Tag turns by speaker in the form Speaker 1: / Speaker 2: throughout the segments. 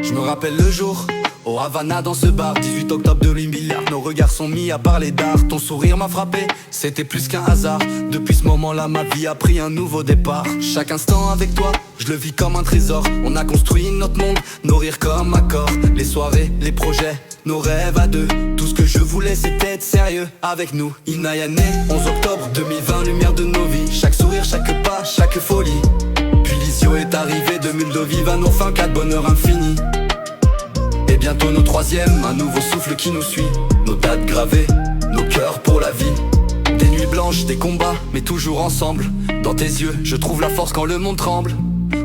Speaker 1: Je me rappelle le jour, au Havana dans ce bar, 18 octobre 2000, nos regards sont mis à parler d'art. Ton sourire m'a frappé, c'était plus qu'un hasard. Depuis ce moment-là, ma vie a pris un nouveau départ. Chaque instant avec toi, je le vis comme un trésor. On a construit notre monde, nos rires comme accords. Les soirées, les projets, nos rêves à deux. Tout ce que je voulais c'était être sérieux avec nous. Inayane, 11 octobre 2020, lumière de nos vies. Chaque sourire, chaque pas, chaque folie. Puis l'Isio est arrivé, de Muldovive à nos fins, 4 bonheurs infinis. Et bientôt nos troisièmes, un nouveau souffle qui nous suit. Nos dates gravées, nos cœurs pour la vie. Des nuits blanches, des combats, mais toujours ensemble. Dans tes yeux, je trouve la force quand le monde tremble.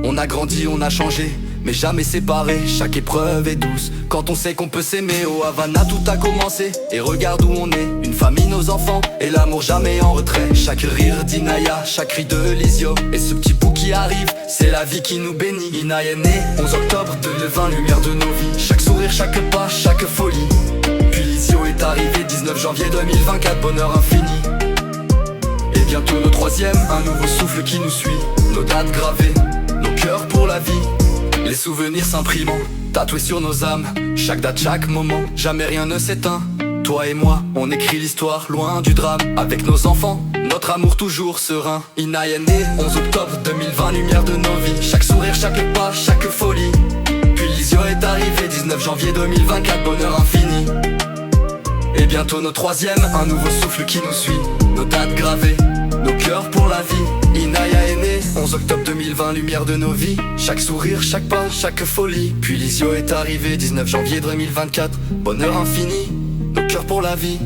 Speaker 1: On a grandi, on a changé, mais jamais séparés. Chaque épreuve est douce, quand on sait qu'on peut s'aimer. Au Havana tout a commencé, et regarde où on est. Une famille, nos enfants, et l'amour jamais en retrait. Chaque rire d'Inaya, chaque cri de Lisio. Et ce petit bout qui arrive, c'est la vie qui nous bénit. Inaya est née, 11 octobre 2020, lumière de nos vies. Chaque sourire, chaque pas, chaque folie. Puis Lisio est arrivé, 19 janvier 2024, bonheur infini. Et bientôt nos troisièmes, un nouveau souffle qui nous suit. Nos dates gravées, nos cœurs pour la vie. Les souvenirs s'imprimant, tatoués sur nos âmes. Chaque date, chaque moment, jamais rien ne s'éteint. Toi et moi, on écrit l'histoire loin du drame. Avec nos enfants, notre amour toujours serein. Inayane, 11 octobre 2020, lumière de nos vies. Chaque sourire, chaque pas, chaque folie. Puis l'Isio est arrivé, 19 janvier 2024, bonheur infini. Et bientôt nos troisièmes, un nouveau souffle qui nous suit. Nos dates gravées, nos cœurs pour la vie. Inaya est née, 11 octobre 2020, lumière de nos vies. Chaque sourire, chaque pas, chaque folie. Puis l'Isio est arrivé, 19 janvier 2024, bonheur infini. Nos cœurs pour la vie.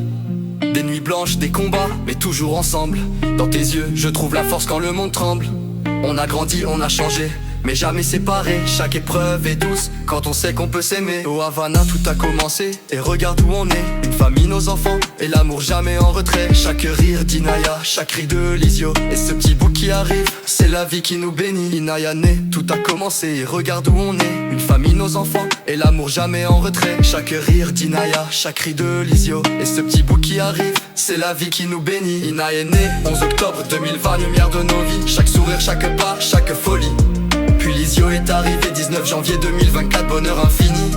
Speaker 1: Des nuits blanches, des combats, mais toujours ensemble. Dans tes yeux, je trouve la force quand le monde tremble. On a grandi, on a changé, mais jamais séparés. Chaque épreuve est douce, quand on sait qu'on peut s'aimer. Au Havana tout a commencé, et regarde où on est. Une famille, nos enfants, et l'amour jamais en retrait. Chaque rire d'Inaya, chaque cri de Lisio. Et ce petit bout qui arrive, c'est la vie qui nous bénit. Inayane, tout a commencé, et regarde où on est. Une famille, nos enfants, et l'amour jamais en retrait. Chaque rire d'Inaya, chaque cri de Lisio. Et ce petit bout qui arrive, c'est la vie qui nous bénit. Inayane, 11 octobre 2020, lumière de nos vies. Chaque sourire, chaque pas, chaque folie. Puis l'Isio est arrivé, 19 janvier 2024, bonheur infini.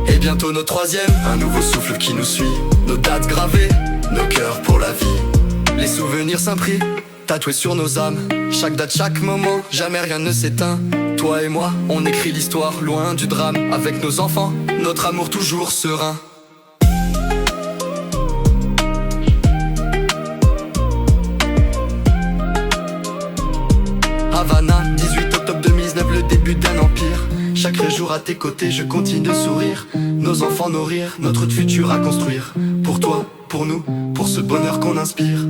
Speaker 1: Et bientôt nos troisièmes, un nouveau souffle qui nous suit. Nos dates gravées, nos cœurs pour la vie. Les souvenirs s'impriment, tatoués sur nos âmes. Chaque date, chaque moment, jamais rien ne s'éteint. Toi et moi, on écrit l'histoire loin du drame. Avec nos enfants, notre amour toujours serein. Havana, 18 octobre 2019, le début d'un empire. Chaque jour à tes côtés, je continue de sourire. Nos enfants, nos rires, notre futur à construire. Pour toi, pour nous, pour ce bonheur qu'on inspire.